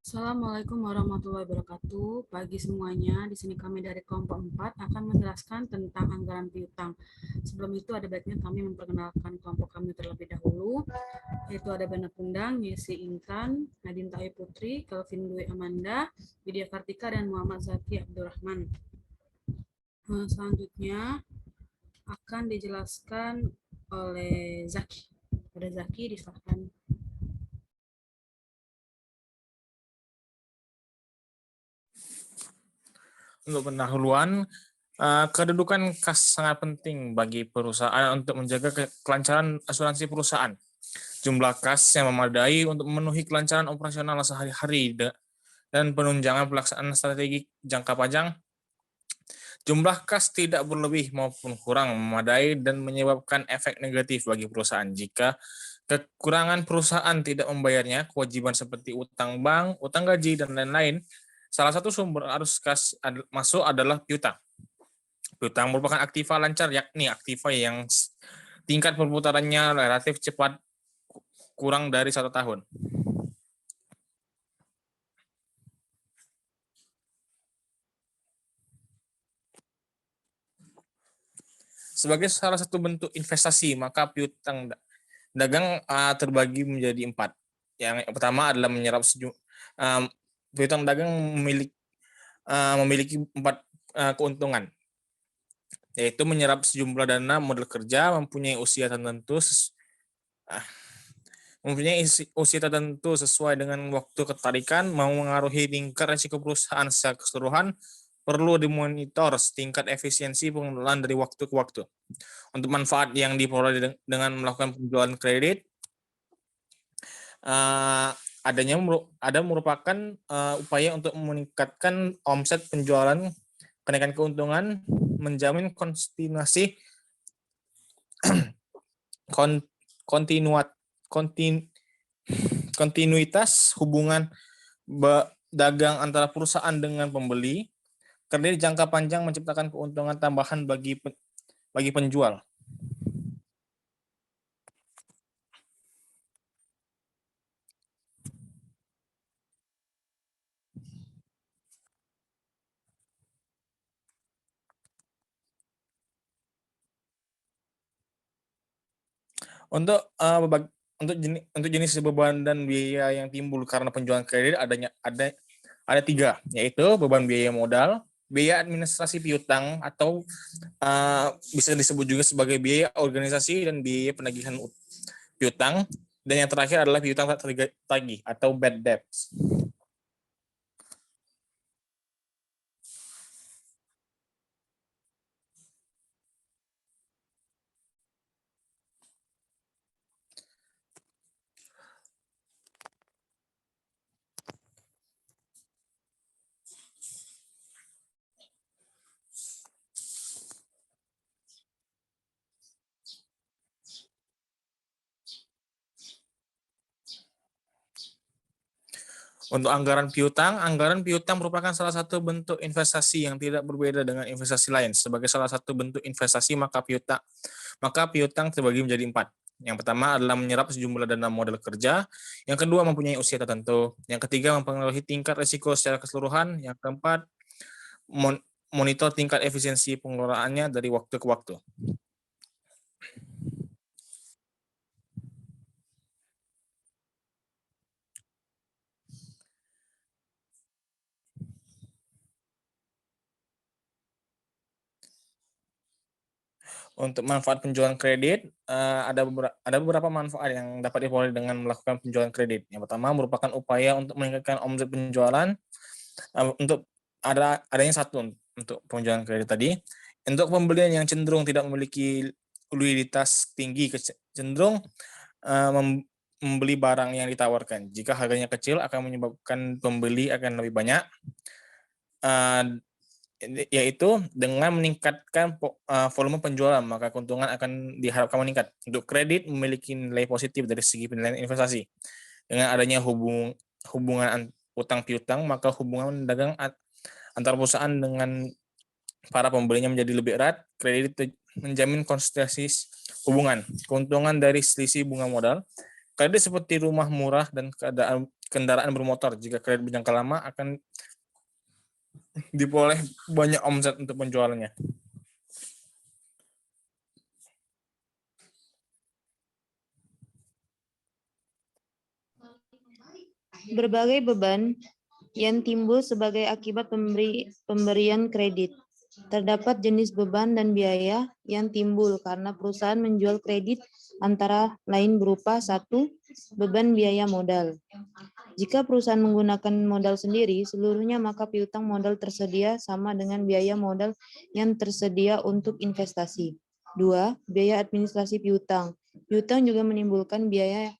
Assalamualaikum warahmatullahi wabarakatuh. Pagi semuanya, di sini kami dari kelompok 4 akan menjelaskan tentang anggaran piutang. Sebelum itu ada baiknya kami memperkenalkan kelompok kami terlebih dahulu, yaitu ada Bana Pundang, Yesi Intan, Nadine Tawi Putri, Kelvin Dwi Amanda, Widya Kartika, dan Muhammad Zaki Abdurrahman. Selanjutnya akan dijelaskan oleh Zaki. Pada Zaki, disilahkan. Untuk pendahuluan, kedudukan kas sangat penting bagi perusahaan untuk menjaga kelancaran asuransi perusahaan. Jumlah kas yang memadai untuk memenuhi kelancaran operasional sehari-hari dan penunjangan pelaksanaan strategi jangka panjang. Jumlah kas tidak berlebih maupun kurang memadai dan menyebabkan efek negatif bagi perusahaan jika kekurangan perusahaan tidak membayarnya kewajiban seperti utang bank, utang gaji, dan lain-lain. Salah satu sumber arus kas masuk adalah piutang. Piutang merupakan aktiva lancar, yakni aktiva yang tingkat perputarannya relatif cepat kurang dari 1 tahun. Sebagai salah satu bentuk investasi, maka piutang dagang terbagi menjadi 4. Yang pertama adalah menyerap piutang dagang memiliki 4 keuntungan, yaitu menyerap sejumlah dana modal kerja, mempunyai usia tertentu sesuai dengan waktu ketarikan, mau mengaruhi tingkat risiko perusahaan secara keseluruhan, perlu dimonitor tingkat efisiensi pengelolaan dari waktu ke waktu. Untuk manfaat yang diperoleh dengan melakukan penjualan kredit, ada merupakan upaya untuk meningkatkan omset penjualan, kenaikan keuntungan, menjamin kontinuitas hubungan dagang antara perusahaan dengan pembeli. Kredit jangka panjang menciptakan keuntungan tambahan bagi penjual. Untuk jenis beban dan biaya yang timbul karena penjualan kredit ada 3, yaitu beban biaya modal, biaya administrasi piutang atau bisa disebut juga sebagai biaya organisasi dan biaya penagihan piutang, dan yang terakhir adalah piutang tak tertagih atau bad debt. Untuk anggaran piutang merupakan salah satu bentuk investasi yang tidak berbeda dengan investasi lain. Sebagai salah satu bentuk investasi, maka piutang terbagi menjadi 4. Yang pertama adalah menyerap sejumlah dana modal kerja. Yang kedua, mempunyai usia tertentu. Yang ketiga, mempengaruhi tingkat risiko secara keseluruhan. Yang keempat, monitor tingkat efisiensi pengelolaannya dari waktu ke waktu. Untuk manfaat penjualan kredit, ada beberapa manfaat yang dapat diperoleh dengan melakukan penjualan kredit. Yang pertama merupakan upaya untuk meningkatkan omset penjualan. Untuk adanya satu untuk penjualan kredit tadi. Untuk pembelian yang cenderung tidak memiliki likuiditas tinggi, cenderung membeli barang yang ditawarkan. Jika harganya kecil akan menyebabkan pembeli akan lebih banyak, yaitu dengan meningkatkan volume penjualan, maka keuntungan akan diharapkan meningkat. Untuk kredit memiliki nilai positif dari segi penilaian investasi. Dengan adanya hubungan utang piutang, maka hubungan dagang antar perusahaan dengan para pembelinya menjadi lebih erat. Kredit menjamin konsistensi hubungan. Keuntungan dari selisih bunga modal. Kredit seperti rumah murah dan kendaraan bermotor. Jika kredit berjangka lama akan diperoleh banyak omset untuk penjualannya. Berbagai beban yang timbul sebagai akibat pemberian kredit. Terdapat jenis beban dan biaya yang timbul karena perusahaan menjual kredit antara lain berupa 1. Beban biaya modal. Jika perusahaan menggunakan modal sendiri seluruhnya, maka piutang modal tersedia sama dengan biaya modal yang tersedia untuk investasi. 2. Biaya administrasi piutang. Piutang juga menimbulkan biaya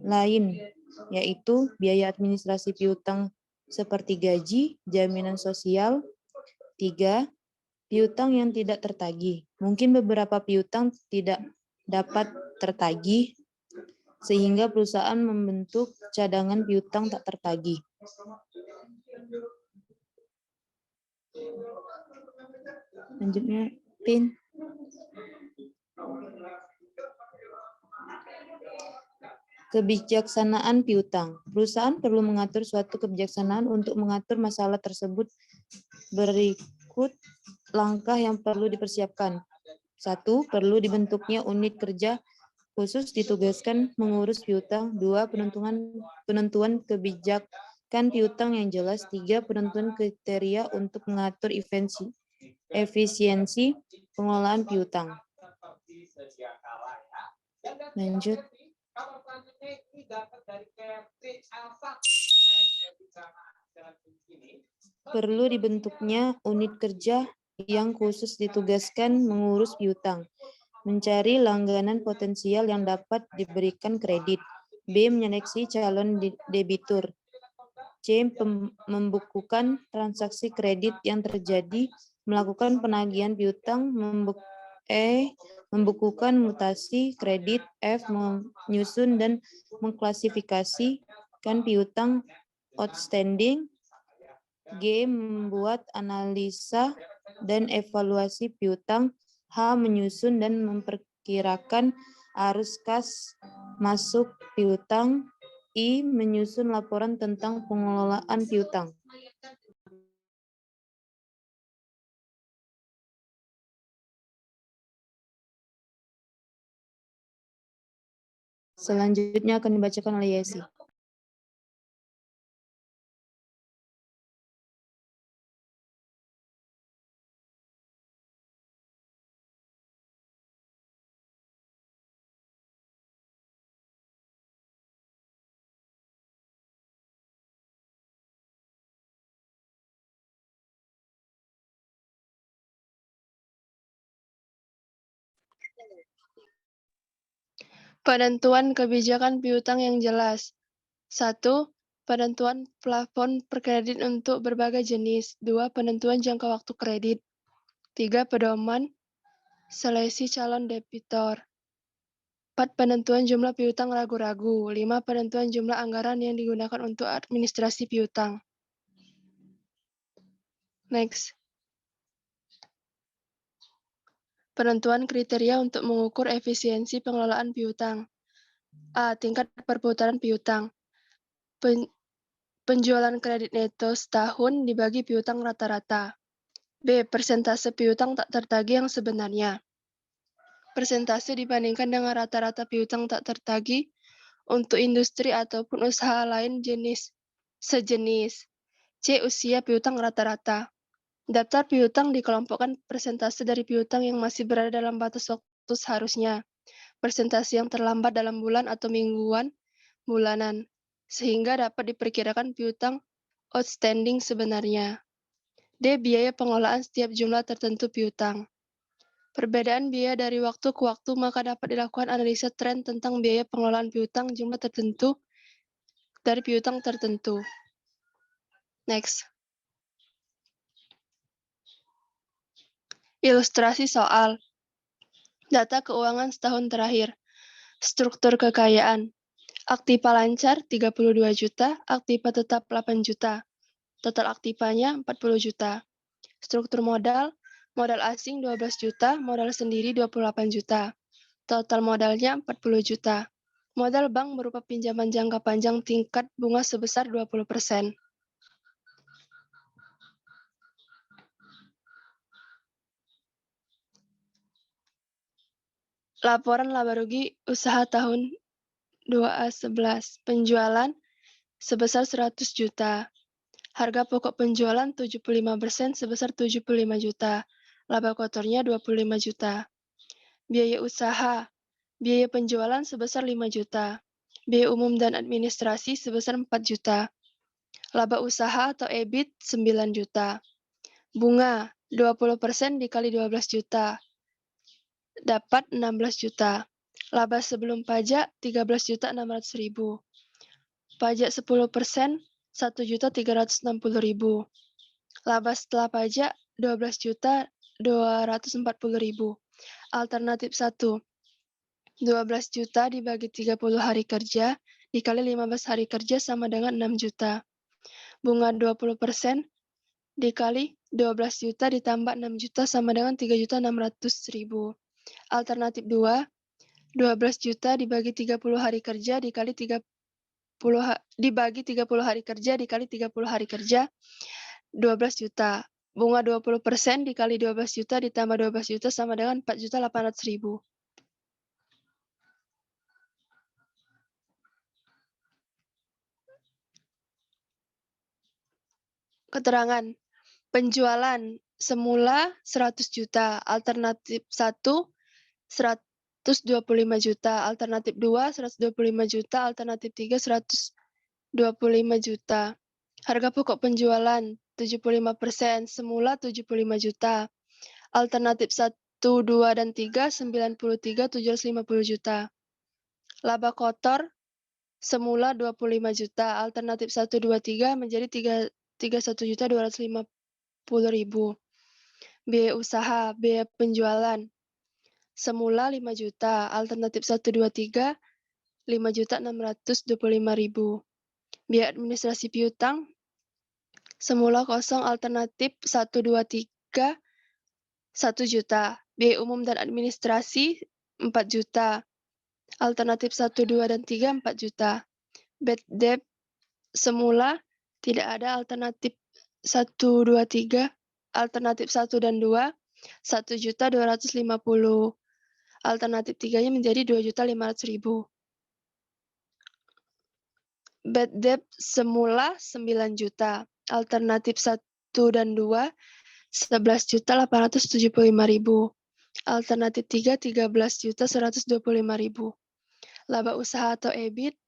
lain, yaitu biaya administrasi piutang seperti gaji, jaminan sosial. 3. Piutang yang tidak tertagih. Mungkin beberapa piutang tidak dapat tertagih, sehingga perusahaan membentuk cadangan piutang tak tertagih. Lanjutnya, PIN. Kebijaksanaan piutang. Perusahaan perlu mengatur suatu kebijaksanaan untuk mengatur masalah tersebut. Berikut langkah yang perlu dipersiapkan. 1. Perlu dibentuknya unit kerja khusus ditugaskan mengurus piutang. 2. Penentuan kebijakan piutang yang jelas. 3. Penentuan kriteria untuk mengatur efisiensi pengelolaan piutang. Lanjut. Perlu dibentuknya unit kerja yang khusus ditugaskan mengurus piutang. Mencari langganan potensial yang dapat diberikan kredit. B. Menyeleksi calon debitur. C. Membukukan transaksi kredit yang terjadi. Melakukan penagihan piutang. Membukukan mutasi kredit. F. Menyusun dan mengklasifikasikan piutang outstanding. G. Membuat analisa dan evaluasi piutang. H. Menyusun dan memperkirakan arus kas masuk piutang. I. Menyusun laporan tentang pengelolaan piutang. Selanjutnya akan dibacakan oleh Yesi. Penentuan kebijakan piutang yang jelas. 1. Penentuan plafon perkredit untuk berbagai jenis. 2. Penentuan jangka waktu kredit. 3. Pedoman seleksi calon debitor. 4. Penentuan jumlah piutang ragu-ragu. 5. Penentuan jumlah anggaran yang digunakan untuk administrasi piutang. Next. Penentuan kriteria untuk mengukur efisiensi pengelolaan piutang. A. Tingkat perputaran piutang. Penjualan kredit neto setahun dibagi piutang rata-rata. B. Persentase piutang tak tertagih yang sebenarnya. Persentase dibandingkan dengan rata-rata piutang tak tertagih untuk industri ataupun usaha lain sejenis. C. Usia piutang rata-rata. Daftar piutang dikelompokkan persentase dari piutang yang masih berada dalam batas waktu seharusnya, persentase yang terlambat dalam bulan atau mingguan, bulanan, sehingga dapat diperkirakan piutang outstanding sebenarnya. D. Biaya pengelolaan setiap jumlah tertentu piutang. Perbedaan biaya dari waktu ke waktu, maka dapat dilakukan analisa tren tentang biaya pengelolaan piutang jumlah tertentu dari piutang tertentu. Next. Ilustrasi soal. Data keuangan setahun terakhir. Struktur kekayaan. Aktiva lancar 32 juta, aktiva tetap 8 juta. Total aktivanya 40 juta. Struktur modal, modal asing 12 juta, modal sendiri 28 juta. Total modalnya 40 juta. Modal bank berupa pinjaman jangka panjang tingkat bunga sebesar 20%. Laporan laba rugi usaha tahun 2A11. Penjualan sebesar 100 juta. Harga pokok penjualan 75% sebesar 75 juta. Laba kotornya 25 juta. Biaya usaha. Biaya penjualan sebesar 5 juta. Biaya umum dan administrasi sebesar 4 juta. Laba usaha atau EBIT 9 juta. Bunga 20% dikali 12 juta. Dapat 16 juta. Laba sebelum pajak 13.600.000. Pajak 10% 1.360.000. Laba setelah pajak 12.240.000. Alternatif 1. 12 juta dibagi 30 hari kerja dikali 15 hari kerja sama dengan 6 juta. Bunga 20% dikali 12 juta ditambah 6 juta sama dengan 3.600.000. Alternatif 2. 12 juta dibagi 30 hari kerja dikali 30 hari kerja dikali 30 hari kerja 12 juta. Bunga 20% dikali 12 juta ditambah 12 juta sama dengan 4.800.000. Keterangan. Penjualan semula 100 juta. Alternatif 1 125 juta. Alternatif 2 125 juta. Alternatif 3 125 juta. Harga pokok penjualan 75%, semula 75 juta. Alternatif 1, 2, dan 3, 93, 750 juta. Laba kotor semula 25 juta. Alternatif 1, 2, 3 menjadi 31.250.000. Biaya usaha, biaya penjualan semula 5 juta. Alternatif 1, 2, 3 5.625.000. Biaya administrasi piutang semula kosong. Alternatif 1, 2, 3 1 juta. Biaya umum dan administrasi 4 juta. Alternatif 1, 2, dan 3 4 juta. Bad debt semula tidak ada. Alternatif 1, 2, 3. Alternatif 1 dan 2 1.250. Alternatif 3-nya menjadi 2.500.000. Bad debt semula 9 juta. Alternatif 1 dan 2 11.875.000. Alternatif 3 13.125.000. Laba usaha atau EBIT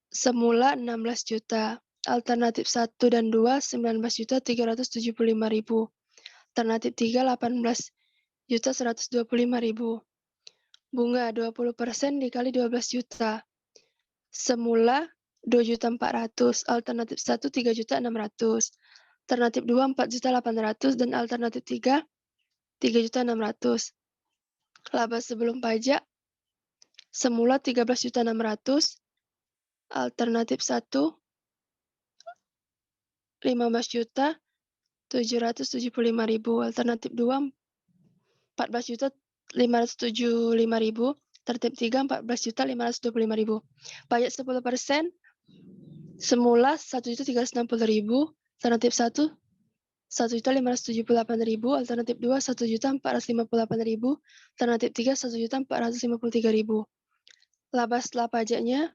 semula 16 juta. Alternatif 1 dan 2 19.375.000. Alternatif 3 18.125.000. Bunga 20% dikali 12 juta. Semula 2.400.000. Alternatif 1 3.600.000. Alternatif 2 4.800.000 dan alternatif 3 3.600.000. Laba sebelum pajak semula 13.600.000. Alternatif 1 15.775.000. Alternatif 2 14.575.000. Alternatif 3 14.525.000. Pajak 10% semula 1.360.000. Alternatif 1 1.578.000. Alternatif 2 1.458.000. Alternatif 3 1.453.000. Laba setelah pajaknya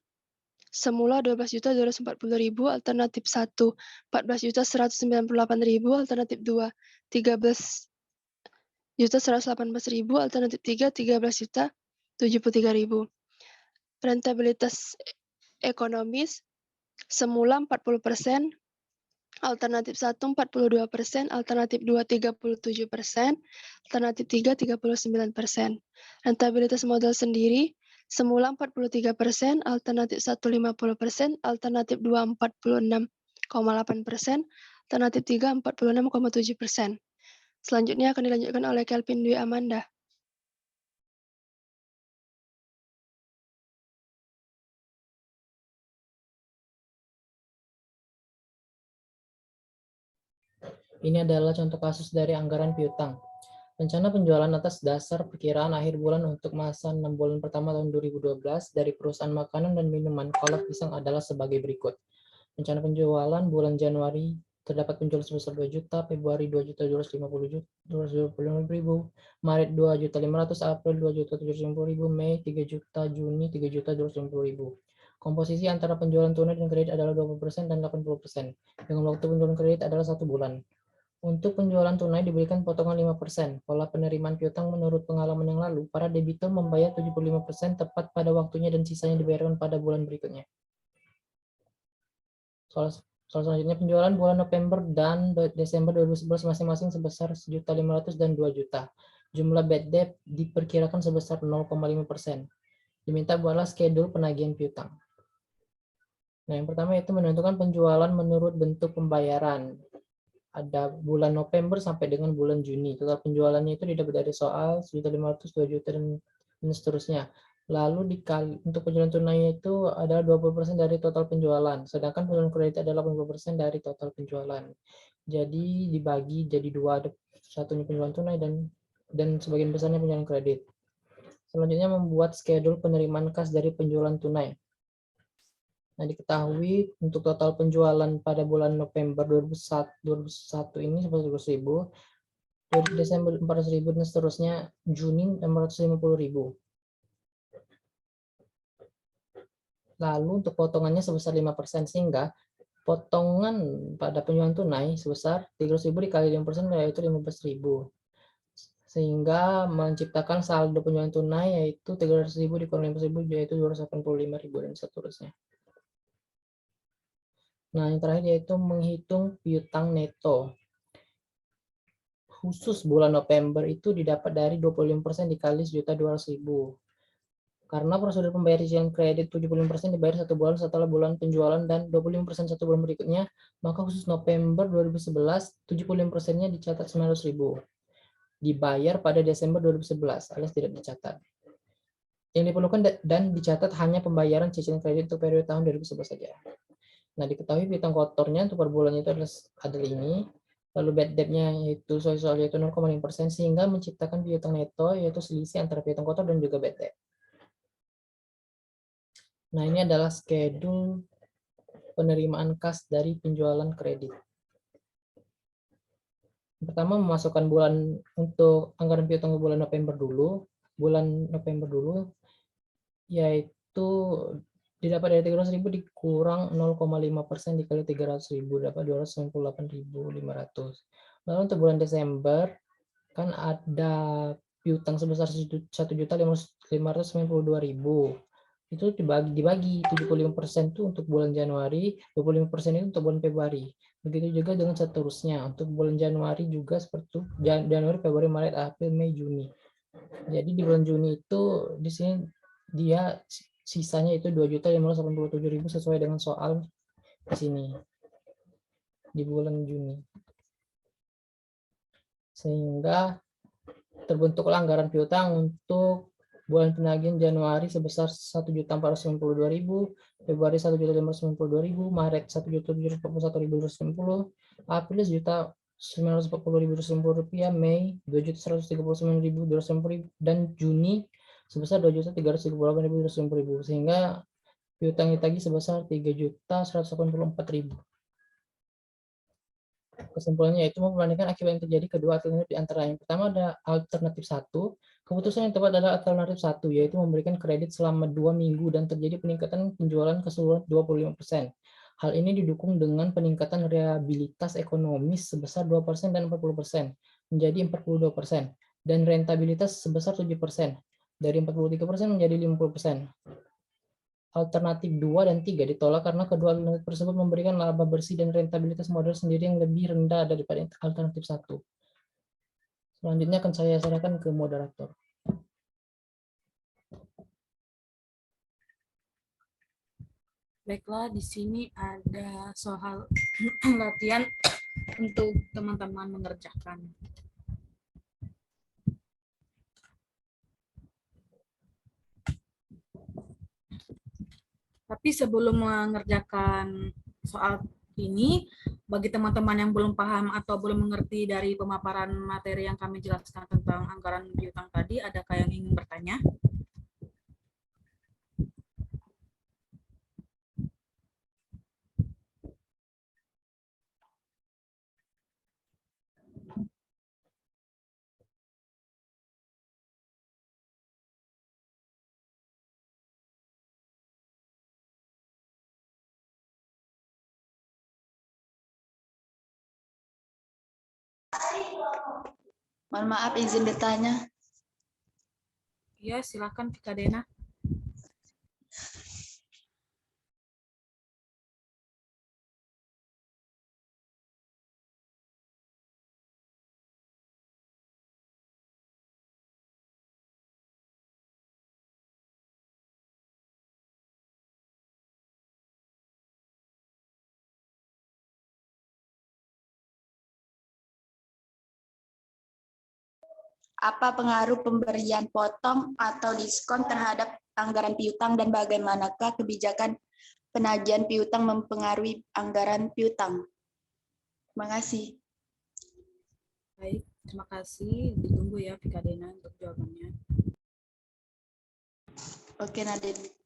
semula 12.240.000. Alternatif 1 14.198.000. Alternatif 2 13.118.000. Alternatif 3 13.073.000. Rentabilitas ekonomis semula 40%. Alternatif 1 42%, alternatif 2 37%, alternatif 3 39%. Rentabilitas modal sendiri semula 43%, alternatif 1 50%, alternatif 2 46,8%, alternatif 3 46,7%. Selanjutnya akan dilanjutkan oleh Kelvin Dwi Amanda. Ini adalah contoh kasus dari anggaran piutang. Rencana penjualan atas dasar perkiraan akhir bulan untuk masa 6 bulan pertama tahun 2012 dari perusahaan makanan dan minuman Kolak Pisang adalah sebagai berikut. Rencana penjualan bulan Januari terdapat penjualan sebesar 2 juta, Februari 2.250.000, Maret 2.500.000, April 2.750.000, Mei 3 juta, Juni 3.250.000. Komposisi antara penjualan tunai dan kredit adalah 20% dan 80%. Dengan waktu penjualan kredit adalah 1 bulan. Untuk penjualan tunai diberikan potongan 5%. Pola penerimaan piutang menurut pengalaman yang lalu, para debitur membayar 75% tepat pada waktunya dan sisanya dibayarkan pada bulan berikutnya. Soal selanjutnya, penjualan bulan November dan Desember 2011 masing-masing sebesar 1.500.000 dan 2 juta. Jumlah bad debt diperkirakan sebesar 0,5%. Diminta buatlah schedule penagihan piutang. Nah, yang pertama itu menentukan penjualan menurut bentuk pembayaran. Ada bulan November sampai dengan bulan Juni. Total penjualannya itu didapat dari soal 1.500.000, 2 juta, dan seterusnya. Lalu dikali untuk penjualan tunai itu adalah 20% dari total penjualan, sedangkan penjualan kredit adalah 80% dari total penjualan. Jadi dibagi jadi dua, ada satunya penjualan tunai dan sebagian besarnya penjualan kredit. Selanjutnya membuat schedule penerimaan kas dari penjualan tunai. Nah, diketahui untuk total penjualan pada bulan November 2001 ini 100.000, Desember 400.000 dan seterusnya, Juni 650.000. Lalu untuk potongannya sebesar 5%, sehingga potongan pada penjualan tunai sebesar 300.000 dikali 5% yaitu 15.000. Sehingga menciptakan saldo penjualan tunai yaitu 300.000 dikurangi 15.000 yaitu 285.000 dan seterusnya. Nah, yang terakhir yaitu menghitung piutang neto. Khusus bulan November itu didapat dari 25% dikali 1.200.000. Karena prosedur pembayaran cicilan kredit 75% dibayar 1 bulan setelah bulan penjualan dan 25% 1 bulan berikutnya, maka khusus November 2011, 75%-nya dicatat 900.000. Dibayar pada Desember 2011, alias tidak dicatat. Yang diperlukan dan dicatat hanya pembayaran cicilan kredit untuk periode tahun 2011 saja. Nah, diketahui piutang kotornya untuk per bulannya itu adalah ini. Lalu bad debt-nya yaitu soal yaitu 0,5%, sehingga menciptakan piutang neto yaitu selisih antara piutang kotor dan juga bad debt. Nah, ini adalah schedule penerimaan kas dari penjualan kredit. Pertama, memasukkan bulan untuk anggaran piutang ke bulan November dulu. Bulan November dulu, yaitu didapat dari 300.000 dikurang 0,5% dikali 300.000, dapat 298.500. Lalu untuk bulan Desember, kan ada piutang sebesar 1.592.000. Itu dibagi 75% itu untuk bulan Januari, 25% itu untuk bulan Februari. Begitu juga dengan seterusnya. Untuk bulan Januari juga seperti itu, Januari, Februari, Maret, April, Mei, Juni. Jadi di bulan Juni itu di sini dia sisanya itu 2.587.000 sesuai dengan soal di sini. Di bulan Juni. Sehingga terbentuklah anggaran piutang untuk bulan penagihan Januari sebesar 1.492.000, Februari 1.592.000, Maret 1.741.290, April 1.940.290 rupiah, Mei 2.139.290 dan Juni sebesar 2.338.290, sehingga piutang ditagih sebesar 3.184.000. Kesimpulannya yaitu membandingkan akibat yang terjadi kedua alternatif di antara yang pertama ada alternatif 1. Keputusan yang tepat adalah alternatif 1, yaitu memberikan kredit selama 2 minggu dan terjadi peningkatan penjualan keseluruhan 25%. Hal ini didukung dengan peningkatan reliabilitas ekonomis sebesar 2% dan 40% menjadi 42% dan rentabilitas sebesar 7% dari 43% menjadi 50%. Alternatif 2 dan 3 ditolak karena kedua alternatif tersebut memberikan laba bersih dan rentabilitas modal sendiri yang lebih rendah daripada alternatif 1. Selanjutnya akan saya serahkan ke moderator. Baiklah, di sini ada soal latihan untuk teman-teman mengerjakan. Tapi sebelum mengerjakan soal ini. Bagi teman-teman yang belum paham atau belum mengerti dari pemaparan materi yang kami jelaskan tentang anggaran piutang tadi, adakah yang ingin bertanya? Mohon maaf, izin bertanya. Ya, silakan Vika Dena. Apa pengaruh pemberian potong atau diskon terhadap anggaran piutang dan bagaimanakah kebijakan penagihan piutang mempengaruhi anggaran piutang? Terima kasih. Baik, terima kasih. Ditunggu ya Vika Dena untuk jawabannya. Oke, Nadine.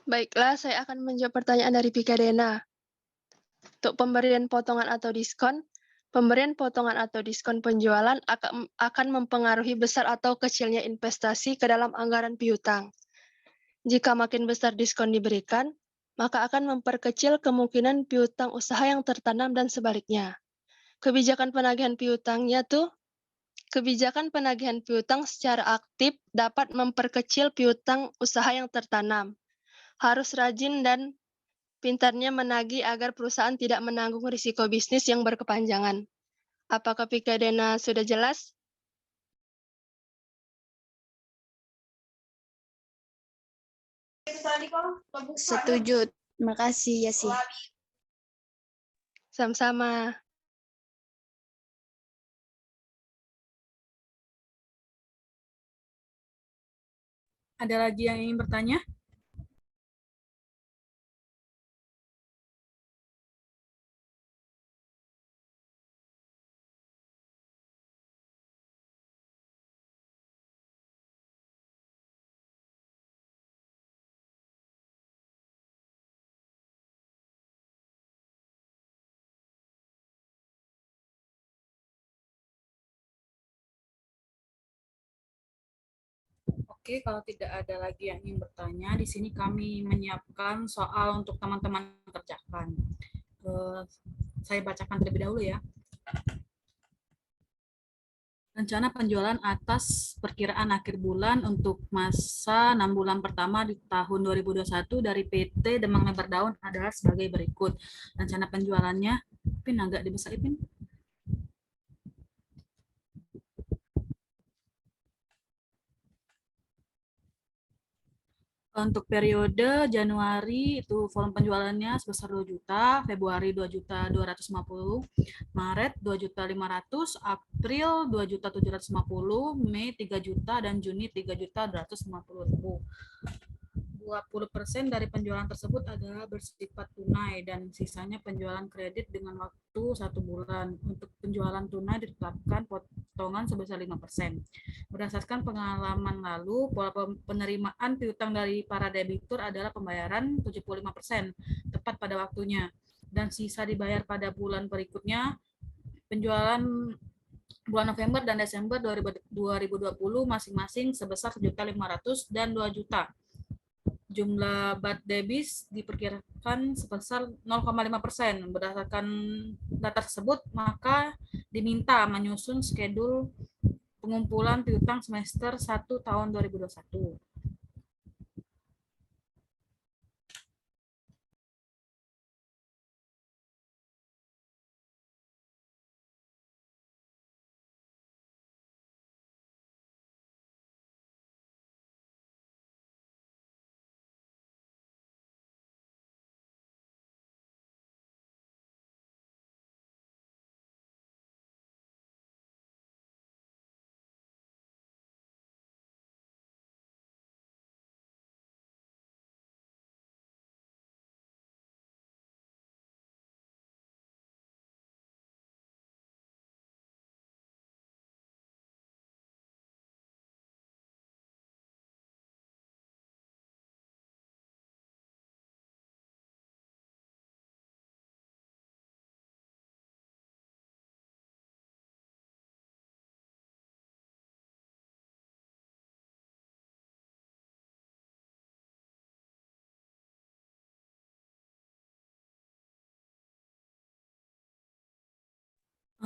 Baiklah, saya akan menjawab pertanyaan dari Vika Dena. Untuk pemberian potongan atau diskon, pemberian potongan atau diskon penjualan akan mempengaruhi besar atau kecilnya investasi ke dalam anggaran piutang. Jika makin besar diskon diberikan, maka akan memperkecil kemungkinan piutang usaha yang tertanam dan sebaliknya. Kebijakan penagihan piutang secara aktif dapat memperkecil piutang usaha yang tertanam. Harus rajin dan pintarnya menagih agar perusahaan tidak menanggung risiko bisnis yang berkepanjangan. Apakah Vika Dena sudah jelas? Setuju. Terima kasih, Yasi. Sama-sama. Ada lagi yang ingin bertanya? Oke, kalau tidak ada lagi yang ingin bertanya, di sini kami menyiapkan soal untuk teman-teman kerjakan. Saya bacakan terlebih dahulu ya. Rencana penjualan atas perkiraan akhir bulan untuk masa 6 bulan pertama di tahun 2021 dari PT Demang Lebar Daun adalah sebagai berikut. Rencana penjualannya, Pin agak dibesar, Pin. Untuk periode Januari itu volume penjualannya sebesar 2 juta, Februari 2.250.000, Maret 2.500.000, April 2.750.000, Mei 3 juta, dan Juni 3.250.000. 20% dari penjualan tersebut adalah bersifat tunai dan sisanya penjualan kredit dengan waktu 1 bulan. Untuk penjualan tunai ditetapkan potongan sebesar 5%. Berdasarkan pengalaman lalu, pola penerimaan piutang dari para debitur adalah pembayaran 75% tepat pada waktunya dan sisa dibayar pada bulan berikutnya. Penjualan bulan November dan Desember 2020 masing-masing sebesar 1.500.000 dan 2 juta. Jumlah bad debis diperkirakan sebesar 0,5%. Berdasarkan data tersebut, maka diminta menyusun skedul pengumpulan piutang semester 1 tahun 2021.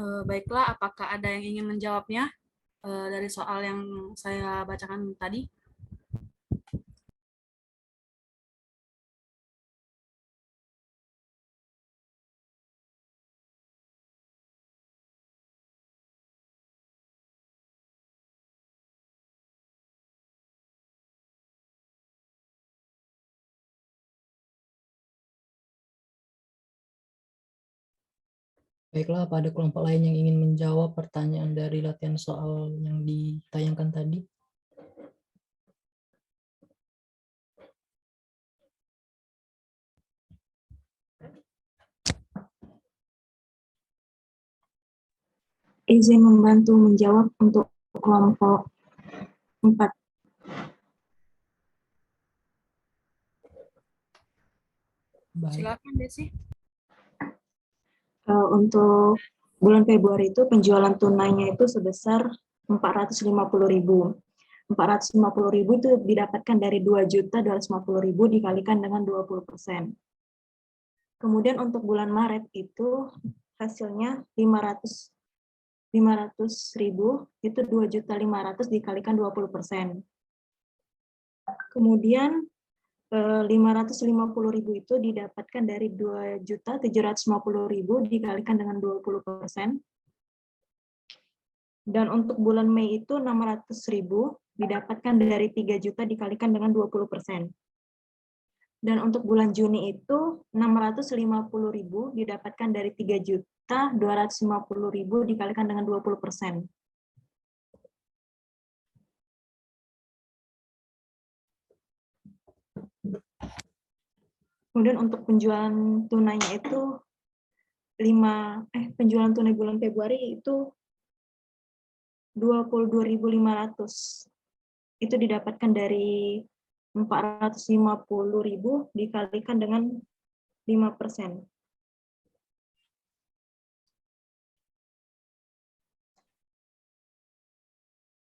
Baiklah, apakah ada yang ingin menjawabnya dari soal yang saya bacakan tadi? Baiklah, apa ada kelompok lain yang ingin menjawab pertanyaan dari latihan soal yang ditayangkan tadi? Izin membantu menjawab untuk kelompok 4. Baik. Silakan, Desi. Untuk bulan Februari itu penjualan tunainya itu sebesar 450.000. 450.000 itu didapatkan dari 2.250.000 dikalikan dengan 20%. Kemudian untuk bulan Maret itu hasilnya 500.000 itu 2.500.000 dikalikan 20%. Kemudian 550.000 itu didapatkan dari 2.750.000 dikalikan dengan 20%. Dan untuk bulan Mei itu 600.000 didapatkan dari 3 juta dikalikan dengan 20%. Dan untuk bulan Juni itu 650.000 didapatkan dari 3.250.000 dikalikan dengan 20%. Kemudian untuk penjualan tunainya itu penjualan tunai bulan Februari itu 22.500. Itu didapatkan dari 450.000 dikalikan dengan 5%.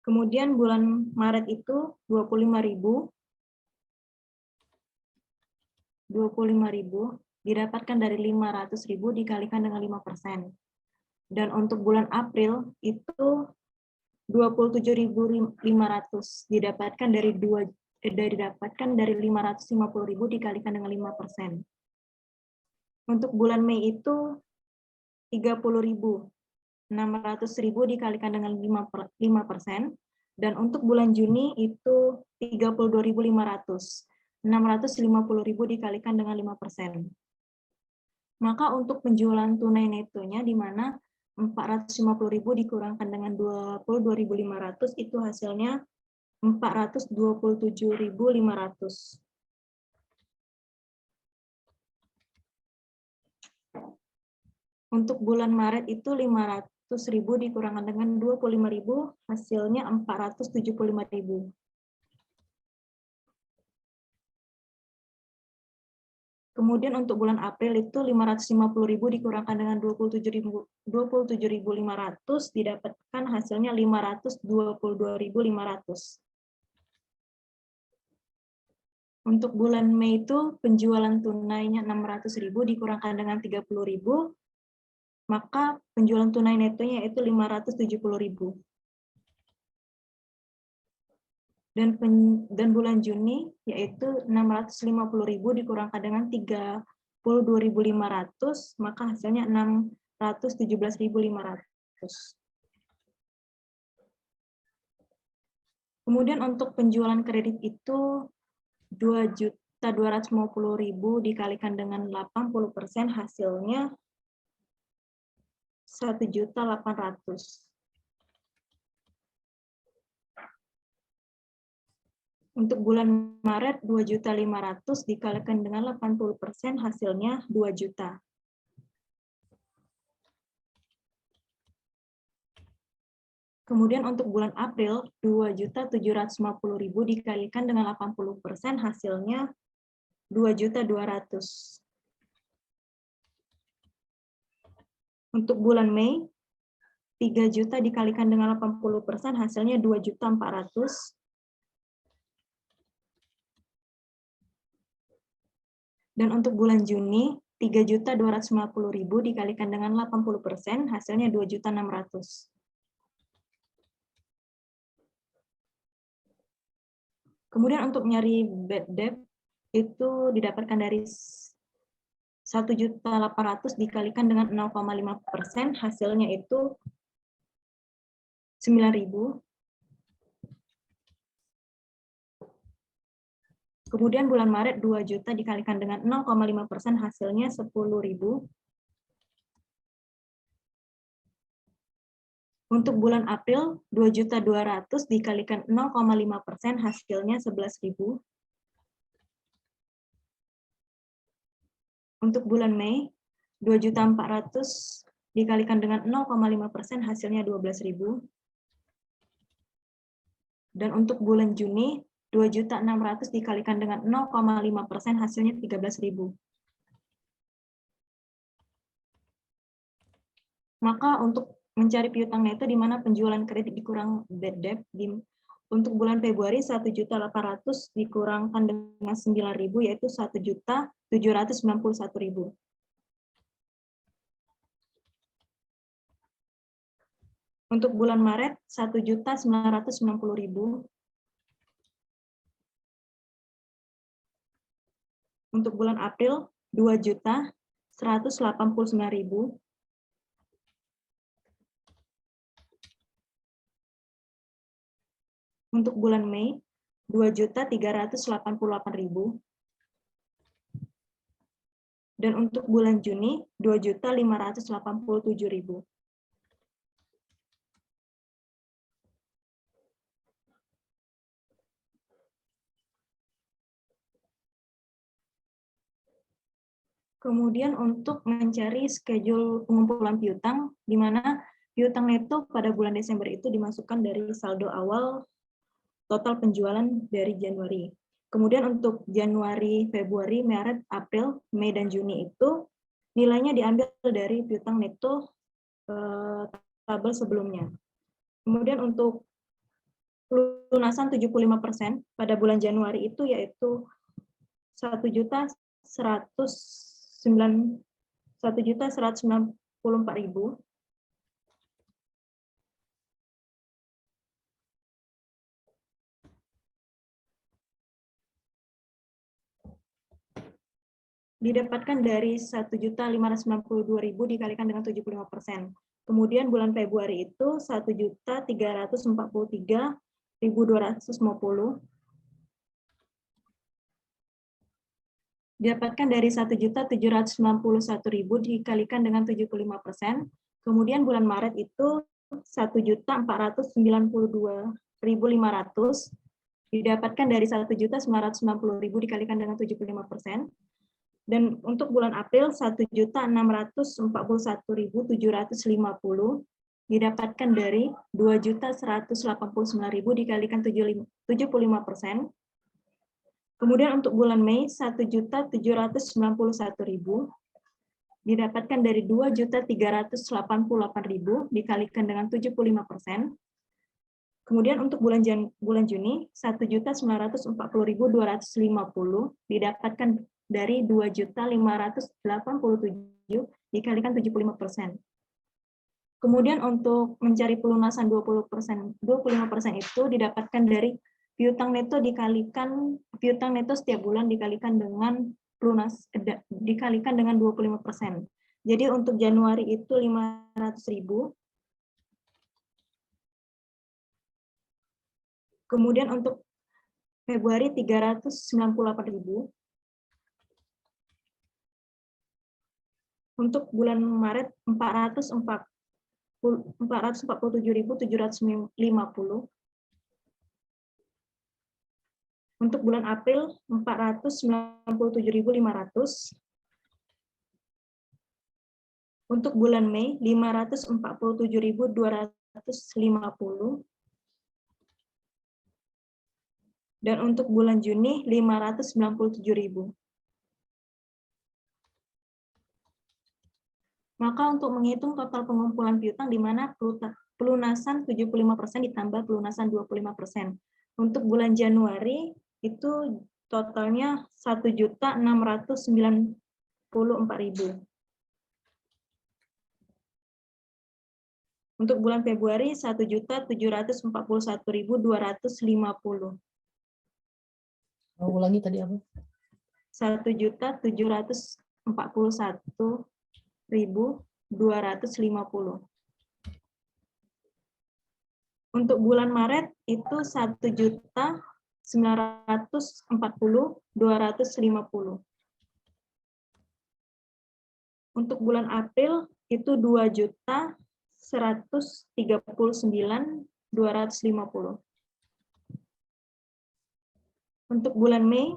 Kemudian bulan Maret itu 25.000 didapatkan dari 500.000 dikalikan dengan 5%. Dan untuk bulan April itu 27.500 didapatkan dari 550.000 dikalikan dengan 5%. Untuk bulan Mei itu 30.000. 600.000 dikalikan dengan 5%. Dan untuk bulan Juni itu 32.500. 650.000 dikalikan dengan 5%. Maka untuk penjualan tunai netonya di mana 450.000 dikurangkan dengan 22.500 itu hasilnya 427.500. Untuk bulan Maret itu 500.000 dikurangkan dengan 25.000, hasilnya 475.000. Kemudian untuk bulan April itu 550.000 dikurangkan dengan 27.500 didapatkan hasilnya 522.500. Untuk bulan Mei itu penjualan tunainya 600.000 dikurangkan dengan 30.000, maka penjualan tunai netonya itu 570.000. Dan bulan Juni yaitu 650.000 dikurangkan dengan 32.500, maka hasilnya 617.500. Kemudian untuk penjualan kredit itu 2.250.000 dikalikan dengan 80% hasilnya 1.800.000. Untuk bulan Maret 2.500.000 dikalikan dengan 80% hasilnya 2 juta. Kemudian untuk bulan April 2.750.000 dikalikan dengan 80% hasilnya 2.200.000. Untuk bulan Mei 3 juta dikalikan dengan 80% hasilnya 2.400.000. Dan untuk bulan Juni 3.250.000 dikalikan dengan 80% hasilnya 2.600.000. Kemudian untuk nyari bad debt itu didapatkan dari 1.800.000 dikalikan dengan 0,5%, hasilnya itu 9.000. Kemudian bulan Maret 2 juta dikalikan dengan 0,5%, hasilnya 10.000. Untuk bulan April 2.200.000 dikalikan 0,5%, hasilnya 11.000. Untuk bulan Mei 2.400.000 dikalikan dengan 0,5%, hasilnya 12.000. Dan untuk bulan Juni 2.600.000 dikalikan dengan 0,5%, hasilnya 13.000. Maka untuk mencari piutang neto di mana penjualan kredit dikurang bad debt, untuk bulan Februari 1.800.000 dikurangkan dengan 9.000 yaitu 1.791.000. Untuk bulan Maret 1.990.000. Untuk bulan April 2.189.000. Untuk bulan Mei 2.388.000. Dan untuk bulan Juni 2.587.000. Kemudian untuk mencari schedule pengumpulan piutang, di mana piutang neto pada bulan Desember itu dimasukkan dari saldo awal total penjualan dari Januari. Kemudian untuk Januari, Februari, Maret, April, Mei, dan Juni itu nilainya diambil dari piutang neto tabel sebelumnya. Kemudian untuk lunasan 75% pada bulan Januari itu yaitu 1.194.000. didapatkan dari 1.592.000 dikalikan dengan 75%. Kemudian bulan Februari itu 1.343.250 didapatkan dari 1.791.000 dikalikan dengan 75%. Kemudian bulan Maret itu 1.492.500 didapatkan dari 1.990.000 dikalikan dengan 75%. Dan untuk bulan April 1.641.750 didapatkan dari 2.189.000 dikalikan 75%. Kemudian untuk bulan Mei 1.791.000 didapatkan dari 2.388.000 dikalikan dengan 75%. Kemudian untuk bulan Juni 1.940.250 didapatkan dari 2.587 dikalikan 75%. Kemudian untuk mencari pelunasan 25% itu didapatkan dari piutang neto setiap bulan dikalikan dengan dikalikan dengan 25%. Jadi untuk Januari itu 500.000. Kemudian untuk Februari 398.000. Untuk bulan Maret 447.750. Untuk bulan April 497.500. Untuk bulan Mei 547.250. Dan untuk bulan Juni 597.000. Maka untuk menghitung total pengumpulan piutang di mana pelunasan 75% ditambah pelunasan 25%. Untuk bulan Januari itu totalnya 1.694.000. Untuk bulan Februari 1.741.250. Ulangi tadi apa? 1.741.250. Untuk bulan Maret itu 1.940.250. Untuk bulan April itu 2.139.250. Untuk bulan Mei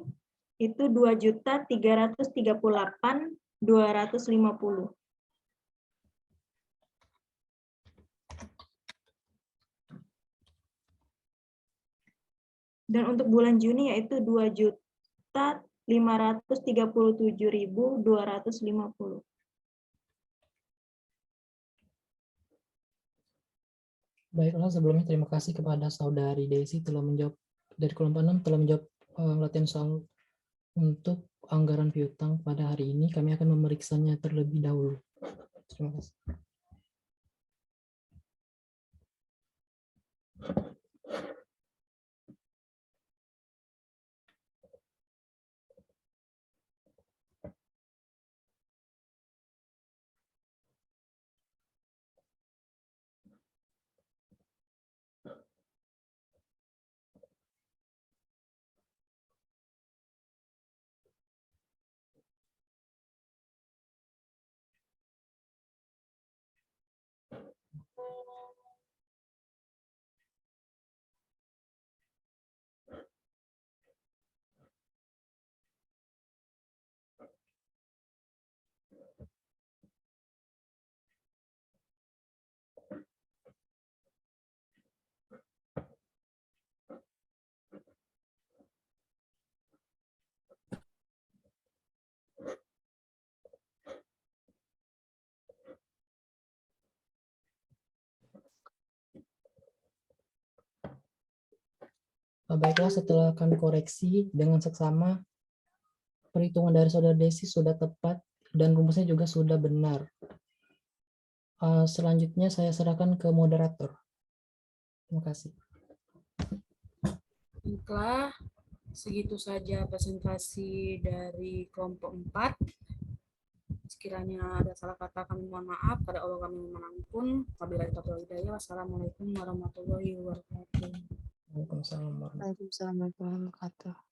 itu 2.338.250. Dan untuk bulan Juni yaitu 2.537.250. Baiklah, sebelumnya terima kasih kepada Saudari Desi telah menjawab dari kelompok 6 telah menjawab latihan soal untuk anggaran piutang pada hari ini. Kami akan memeriksanya terlebih dahulu. Terima kasih. Baiklah, setelah kami koreksi dengan seksama, perhitungan dari Saudara Desi sudah tepat dan rumusnya juga sudah benar. Selanjutnya saya serahkan ke moderator. Terima kasih. Baiklah, Segitu saja presentasi dari kelompok 4. Sekiranya ada salah kata kami mohon maaf, pada Allah kami mohon ampun. Wabillahi taufiq wal hidayah. Wassalamualaikum warahmatullahi wabarakatuh. Waalaikumsalam warahmatullahi Waalaikumsalam warahmatullahi wabarakatuh.